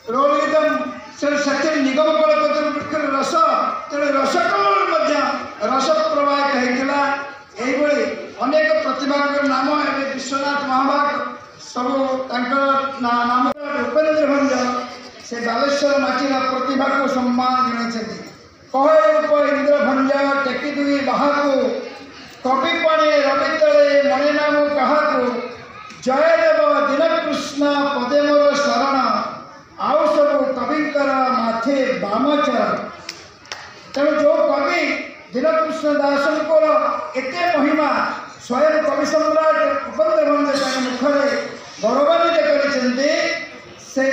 रोलिदम सत्य निगम कल्पतर वृक्ष रस तेरे रस कमल रस प्रवाहित होता यही अनेक प्रतिभा नाम ए विश्वनाथ महाभाग सब नाम उपेन्द्र भंज से बालेश्वर माटीर प्रतिभा को सम्मान जन कहे रूप इंद्र भंज टेकी दुई बाहू कवि पाणी रवि तले मणि नाम क्या जयदेव दीनकृष्ण पदे मोर शरण आउ सब कविंकर माथे बामचरण तेणु जो कवि दीनकृष्ण दासंकर एते महिमा स्वयं कवि सम्राट उपेन्द्र भंज मुखरे गौरवान्वित करते से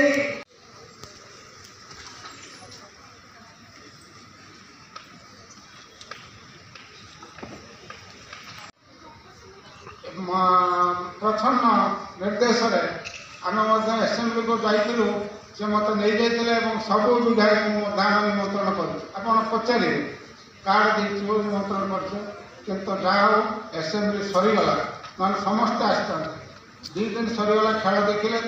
प्रथम निर्देश आम एसेम्बली को जाइलु से मत नहीं जाते सब विधायक निमंत्रण कर पचारे कार्ड दे निमंत्रण कर जहाँ एसेम्बली सरीगला मान समस्ते आस दिन सरीगला खेल देखिले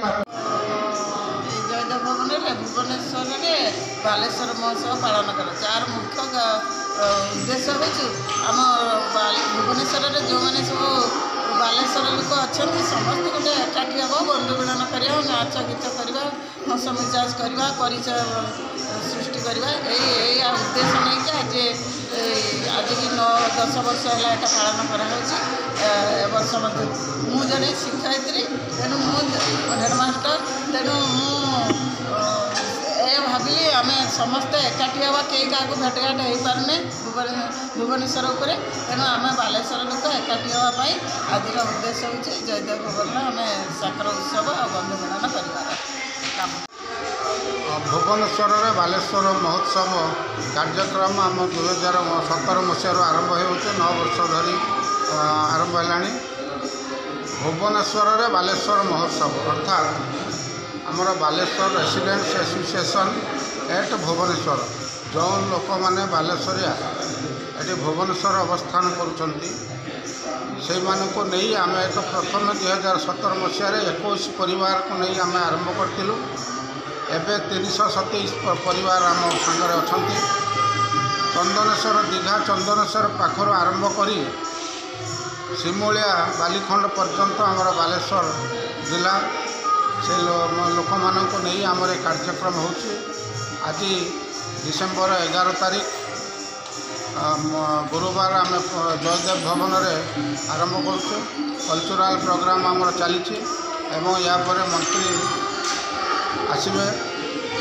जयदेव भवन भुवनेश्वर में बालेश्वर महोत्सव पालन कर मुख्य उद्देश्य हूँ आम भुवनेश्वर में जो मैंने सब बालेश्वर लोक अच्छा समस्त गोटे एकाठी हम बंधु मिलन करवा नाच गीत करवा हस मिजाज करवा परिचय सृष्टि करवा यही उद्देश्य नहीं आज आज भी 9-10 वर्ष है यहाँ पालन कर मु जड़े शिक्षयित्री तेणु हेडमास्टर तेणु भाविली आम समस्ते एकाठी हवा कई क्या भेटघाट हो पारने भुवनेश्वर उपर तेणु आम बालेश्वर लोक एकाठी हाँपाई आज उद्देश्य हूँ जयदेव भवन आम साकर उत्सव और बंधु मिलन कर भुवनेश्वर बालेश्वर महोत्सव कार्यक्रम आम 2017 मसीह आरंभ हो 9 वर्ष धरी आरंभ है भुवनेश्वर बालेश्वर महोत्सव अर्थात आमर Baleshwar residents association at Bhubaneswar जो लोक मैंने बालेश्वरिया ये भुवनेश्वर अवस्थान करूँ नहीं आम एक प्रथम 2017 मसीह 21 परिवार को नहीं आम आरंभ करूँ एवं 327 परिवार आम सागर अच्छा चंदनेश्वर दीघा चंदनेश्वर पाखर आरंभ कर सिमुलिया बालीखंड पर्यंत आमर बालेश्वर जिला से लोक मानक नहीं आमर कार्यक्रम हो आज डिसेम्बर 11 तारीख गुरुवार आम जयदेव भवन आरंभ करुँ कल्चरल प्रोग्राम आमर चली या मंत्री आसवे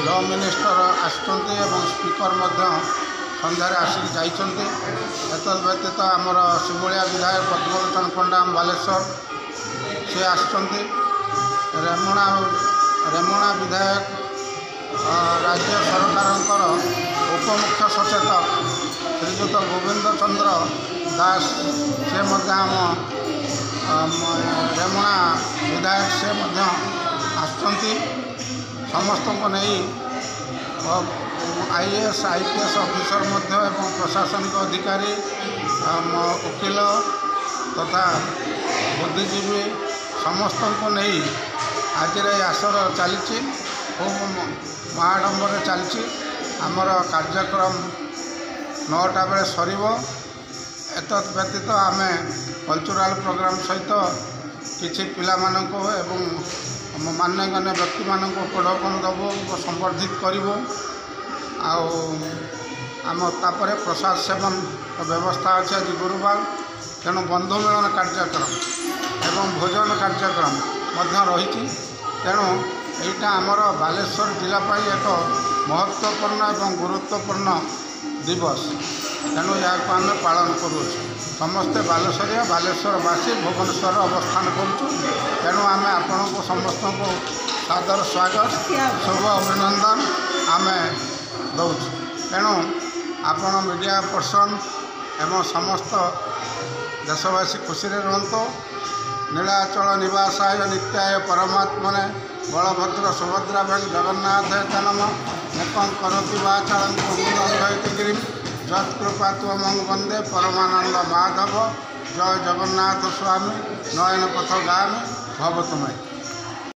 लॉ मिनिस्टर आसुँच स्पीकर सन्धार आसिक जाइए व्यतीत आमर सिमुलिया विधायक पद्मलोचन पंडा बालेश्वर सी आसुँच रेमुणा विधायक राज्य सरकार उपमुख्य सचेतक श्रीजुत गोविंद चंद्र दास से आम रेमुणा विधायक से आसुँच समस्त को नहीं IAS IPS ऑफिसर एवं प्रशासनिक अधिकारी वकील तथा बुद्धिजीवी समस्त को नहीं आज आसर चली खूब महाडंबर चली आमर कार्यक्रम 9टा बेले सर एत व्यतीत आम कल्चरल प्रोग्राम सहित किसी पिला एवं मान्यगण्य व्यक्ति मानक पौधरोपण देवु संबर्धित करूँ आम तापर प्रसाद सेवन व्यवस्था अच्छे आज गुरुवार तेणु बंधु मिलन कार्यक्रम एवं भोजन कार्यक्रम रही तेणु यहाँ आमर बालेश्वर जिलापाई एक महत्वपूर्ण एवं गुरुत्वपूर्ण दिवस तेणु या आम पालन करूँ समस्ते बालेश्वरिया बालेश्वरवासी भुवनेश्वर अवस्थान करूँ तेणु आम आपण को समस्त को सादर स्वागत शुभ अभिनंदन आम दौर तेणु आपण मीडिया पर्सन एवं समस्त देशवासी खुशी रुहतु नीलाचल निवासाय नित्याय परमात्मने बलभद्र सुभद्रा जगन्नाथ जन्म मुखं करोति वाचालं गिरी जत्कृपा त्वमं वंदे परमानंद माधव जय जगन्नाथ स्वामी नयन पथ गामी भवतुमय।